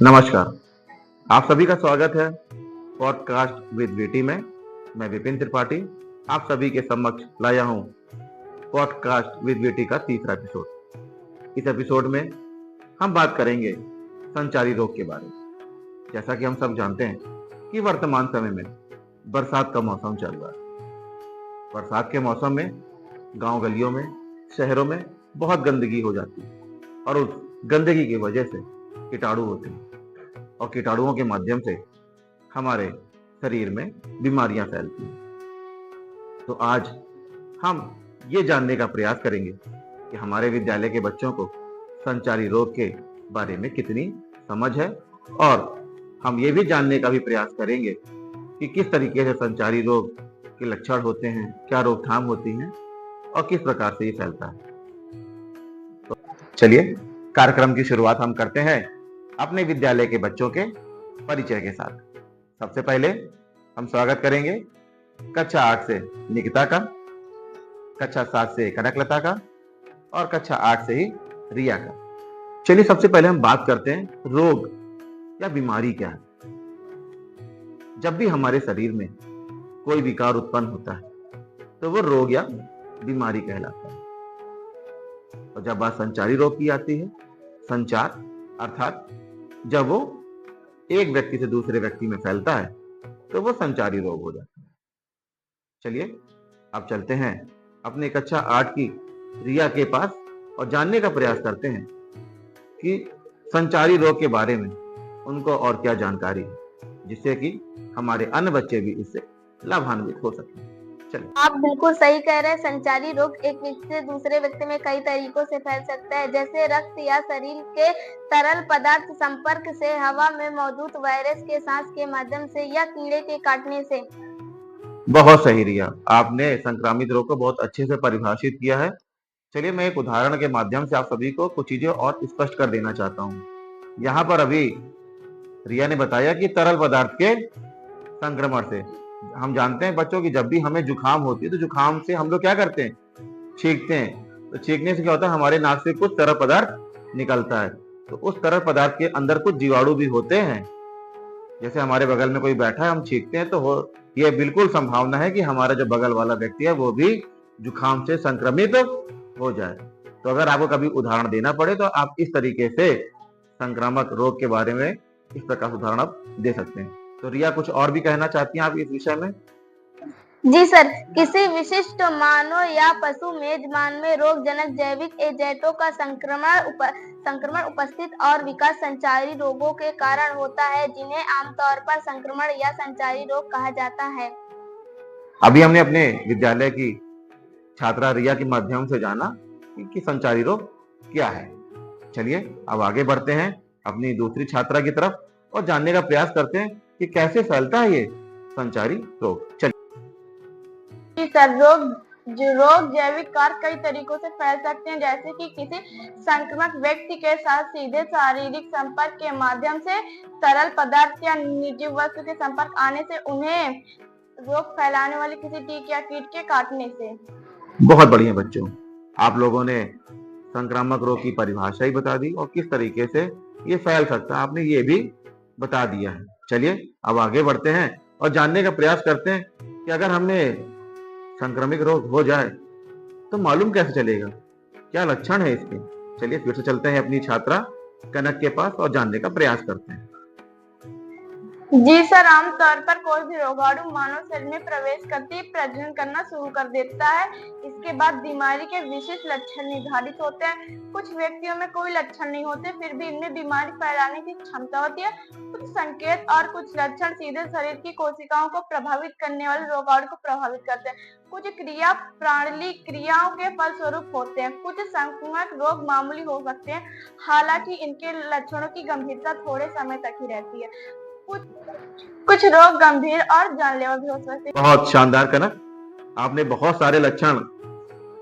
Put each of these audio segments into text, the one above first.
नमस्कार। आप सभी का स्वागत है पॉडकास्ट विद वीटी में। मैं विपिन त्रिपाठी आप सभी के समक्ष लाया हूं पॉडकास्ट विद वीटी का तीसरा एपिसोड। इस एपिसोड में हम बात करेंगे संचारी रोग के बारे में। जैसा कि हम सब जानते हैं कि वर्तमान समय में बरसात का मौसम चल रहा है। बरसात के मौसम में गांव गलियों में, शहरों में बहुत गंदगी हो जाती है और उस गंदगी की वजह से कीटाणु होते हैं और कीटाणुओं के माध्यम से हमारे शरीर में बीमारियां फैलती हैं। तो आज हम ये जानने का प्रयास करेंगे कि हमारे विद्यालय के बच्चों को संचारी रोग के बारे में कितनी समझ है, और हम ये भी जानने का भी प्रयास करेंगे कि किस तरीके से संचारी रोग के लक्षण होते हैं, क्या रोकथाम होती है और किस प्रकार से ये फैलता है। तो चलिए कार्यक्रम की शुरुआत हम करते हैं अपने विद्यालय के बच्चों के परिचय के साथ। सबसे पहले हम स्वागत करेंगे कक्षा 8 से निकिता का, कक्षा 7 से कनकलता का और कक्षा 8 से ही रिया का। चलिए सबसे पहले हम बात करते हैं रोग या बीमारी क्या है। जब भी हमारे शरीर में कोई विकार उत्पन्न होता है तो वो रोग या बीमारी कहलाता है। और जब बात संचारी रोग की आती है, संचार अर्थात जब वो एक व्यक्ति से दूसरे व्यक्ति में फैलता है तो वो संचारी रोग हो जाता है। चलिए अब चलते हैं अपने कक्षा 8 की रिया के पास और जानने का प्रयास करते हैं कि संचारी रोग के बारे में उनको और क्या जानकारी है, जिससे कि हमारे अन्य बच्चे भी इससे लाभान्वित हो सकें। चलिए। आप बिल्कुल सही कह रहे हैं। संचारी रोग एक व्यक्ति से दूसरे व्यक्ति में कई तरीकों से फैल सकता है, जैसे रक्त या शरीर के तरल पदार्थ संपर्क से, हवा में मौजूद वायरस के सांस के माध्यम से या कीड़े के काटने से। बहुत सही रिया, आपने संक्रामित रोग को बहुत अच्छे से परिभाषित किया है। चलिए मैं एक उदाहरण के माध्यम से आप सभी को कुछ चीजें और स्पष्ट कर देना चाहता हूँ। यहाँ पर अभी रिया ने बताया कि तरल पदार्थ के संक्रमण से हम जानते हैं बच्चों की जब भी हमें जुकाम होती है तो जुकाम से हम लोग क्या करते हैं, छींकते हैं। तो छींकने से क्या होता है, हमारे नाक से कुछ तरल पदार्थ निकलता है। तो उस तरल पदार्थ के अंदर कुछ जीवाणु भी होते हैं। जैसे हमारे बगल में कोई बैठा है, हम छींकते हैं तो ये बिल्कुल संभावना है कि हमारा जो बगल वाला व्यक्ति है वो भी जुकाम से संक्रमित हो जाए। तो अगर आपको कभी उदाहरण देना पड़े तो आप इस तरीके से संक्रामक रोग के बारे में इस प्रकार उदाहरण आप दे सकते हैं। तो रिया कुछ और भी कहना चाहती हैं आप इस विषय में? जी सर, किसी विशिष्ट मानव या पशु मेजबान में रोगजनक जैविक एजेंटों का संक्रमण उपस्थित और विकास संचारी रोगों के कारण होता है, जिन्हें आमतौर पर संक्रमण या संचारी रोग कहा जाता है। अभी हमने अपने विद्यालय की छात्रा रिया के माध्यम से जाना कि संचारी रोग क्या है। चलिए अब आगे बढ़ते हैं अपनी दूसरी छात्रा की तरफ और जानने का प्रयास करते हैं कि कैसे फैलता है ये संचारी रोग। चलिए। जी सर, रोग जैविक कार कई तरीकों से फैल सकते हैं, जैसे कि किसी संक्रमित व्यक्ति के साथ सीधे शारीरिक संपर्क के माध्यम से, तरल पदार्थ या निर्जीव वस्तु के संपर्क आने से, उन्हें रोग फैलाने वाले किसी टीक या कीट के काटने से। बहुत बढ़िया बच्चों, आप लोगों ने संक्रामक रोग की परिभाषा ही बता दी और किस तरीके से ये फैल सकता है आपने ये भी बता दिया है। चलिए अब आगे बढ़ते हैं और जानने का प्रयास करते हैं कि अगर हमें संक्रमित रोग हो जाए तो मालूम कैसे चलेगा, क्या लक्षण है इसके। चलिए फिर से चलते हैं अपनी छात्रा कनक के पास और जानने का प्रयास करते हैं। जी सर, आमतौर पर कोई भी रोगाणु मानव शरीर में प्रवेश करते ही प्रजनन करना शुरू कर देता है। इसके बाद बीमारी के विशिष्ट लक्षण निर्धारित होते हैं। कुछ व्यक्तियों में कोई लक्षण नहीं होते, फिर भी इनमें बीमारी फैलाने की क्षमता होती है। कुछ संकेत और कुछ लक्षण सीधे शरीर की कोशिकाओं को प्रभावित करने वाले रोगाणु को प्रभावित करते हैं। कुछ क्रिया प्रणाली क्रियाओं के फलस्वरूप होते हैं। कुछ संक्रमक रोग मामूली हो सकते हैं, हालांकि इनके लक्षणों की गंभीरता थोड़े समय तक ही रहती है। कुछ रोग गंभीर और जानलेवा भी हो सकते हैं। बहुत शानदार कनक, आपने बहुत सारे लक्षण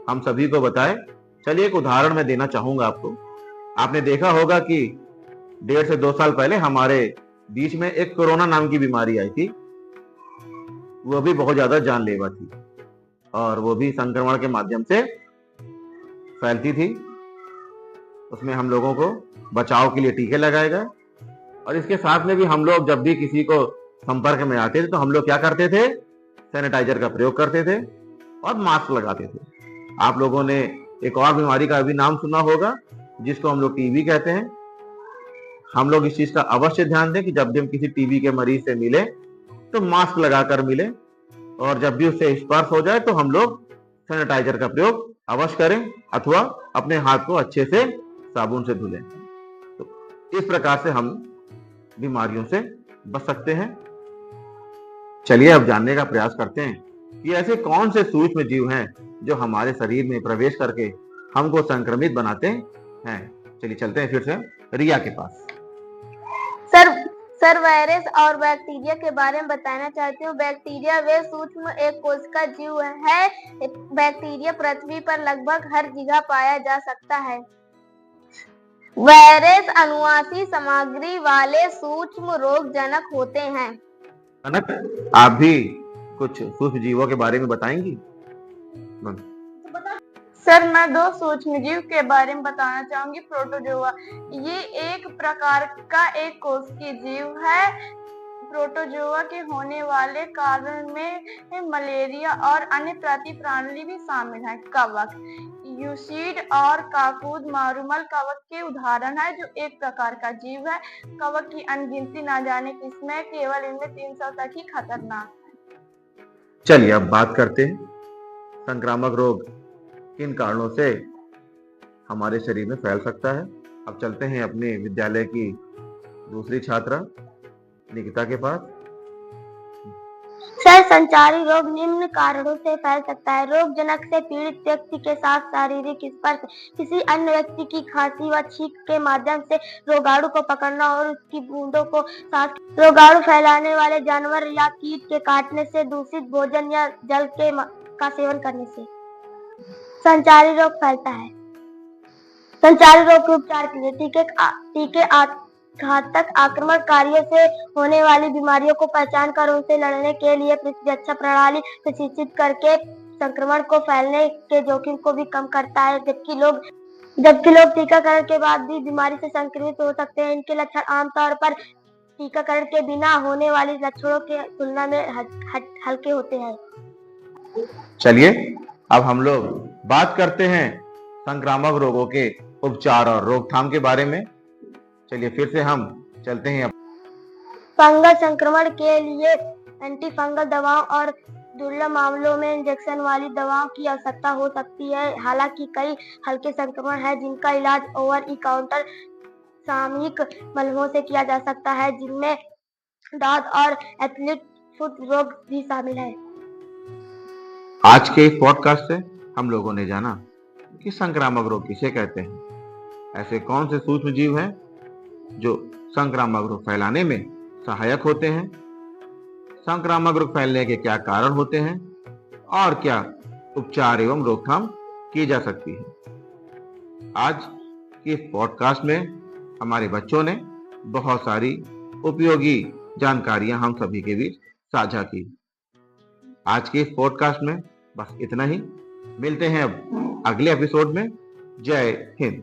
हम सभी को बताए। चलिए एक उदाहरण मैं देना चाहूंगा आपको। आपने देखा होगा कि 1.5 से 2 साल पहले हमारे बीच में एक कोरोना नाम की बीमारी आई थी। वो भी बहुत ज्यादा जानलेवा थी और वो भी संक्रमण के माध्यम से फैलती थी। उसमें हम लोगों को बचाव के लिए टीके लगाए गए और इसके साथ में भी हम लोग जब भी किसी को संपर्क में आते थे तो हम लोग क्या करते थे, सैनिटाइजर का प्रयोग करते थे और मास्क लगाते थे। आप लोगों ने एक और बीमारी का भी नाम सुना होगा जिसको हम लोग टीबी कहते हैं। हम लोग इस चीज का अवश्य ध्यान दें कि जब भी हम किसी टीबी के मरीज से मिले तो मास्क लगाकर मिले, और जब भी उससे स्पर्श हो जाए तो हम लोग सैनिटाइजर का प्रयोग अवश्य करें अथवा अपने हाथ को अच्छे से साबुन से धुलें। तो इस प्रकार से हम बीमारियों से बच सकते हैं। चलिए अब जानने का प्रयास करते हैं कि ऐसे कौन से सूक्ष्म जीव हैं जो हमारे शरीर में प्रवेश करके हमको संक्रमित बनाते हैं। चलिए चलते हैं फिर से रिया के पास। सर वायरस और बैक्टीरिया के बारे में बताना चाहती हूँ। बैक्टीरिया वे सूक्ष्म एक कोशिका जीव है। बैक्टीरिया पृथ्वी पर लगभग हर जगह पाया जा सकता है। वायरस अनुवांशिक सामग्री वाले सूक्ष्म रोगजनक होते हैं। कनक, आप भी कुछ सूक्ष्म जीवों के बारे में बताएंगी? सर मैं दो सूक्ष्मजीव के बारे में बताना चाहूंगी। प्रोटोजोआ, ये एक प्रकार का एक कोशिकीय जीव है। प्रोटोजोआ के होने वाले कारण में मलेरिया और अन्य प्रतिप्राणी भी शामिल है। कवक, यूसीड और काकूद मारूमल कवक के उदाहरण है, जो एक प्रकार का जीव है। कवक की अनगिनती ना जाने किस्में, केवल इनमें 300 तक ही खतरनाक है। चलिए अब बात करते हैं संक्रामक रोग किन कारणों से हमारे शरीर में फैल सकता है। अब चलते हैं अपने विद्यालय की दूसरी छात्रा निकिता के पास। सर संचारी रोग निम्न कारणों से फैल सकता है। रोगजनक से पीड़ित व्यक्ति के साथ शारीरिक स्पर्श, किसी अन्य व्यक्ति की खांसी व छींक के माध्यम से रोगाणु को पकड़ना और उसकी बूंदों को सांस, रोगाणु फैलाने वाले जानवर या कीट के काटने से, दूषित भोजन या जल का सेवन करने से संचारी रोग फैलता है। संचारी रोग के उपचार के लिए टीके घातक आक्रमणकारियों से होने वाली बीमारियों को पहचान कर उनसे लड़ने के लिए प्रतिरक्षा प्रणाली प्रशिक्षित करके संक्रमण को फैलने के जोखिम को भी कम करता है। जबकि लोग टीकाकरण के बाद भी बीमारी से संक्रमित हो सकते हैं। इनके लक्षण आमतौर पर टीकाकरण के बिना होने वाली लक्षणों के तुलना में हल्के होते हैं। चलिए अब हम लोग बात करते हैं संक्रामक रोगों के उपचार और रोकथाम के बारे में। चलिए फिर से हम चलते हैं। फंगल संक्रमण के लिए एंटी फंगल दवाओं और दुर्लभ मामलों में इंजेक्शन वाली दवाओं की आवश्यकता हो सकती है। हालांकि कई हल्के संक्रमण हैं जिनका इलाज ओवर द काउंटर सामयिक मलमों से किया जा सकता है, जिनमें दांत और एथलीट फुट रोग भी शामिल है। आज के इस पॉडकास्ट से हम लोगों ने जाना कि संक्रामक रोग किसे कहते हैं, ऐसे कौन से सूक्ष्म जीव हैं जो संक्रामक रोग फैलाने में सहायक होते हैं, संक्रामक रोग फैलने के क्या कारण होते हैं और क्या उपचार एवं रोकथाम की जा सकती है। आज की इस पॉडकास्ट में हमारे बच्चों ने बहुत सारी उपयोगी जानकारियां हम सभी के बीच साझा की। आज के इस पॉडकास्ट में बस इतना ही। मिलते हैं अब अगले एपिसोड में। जय हिंद।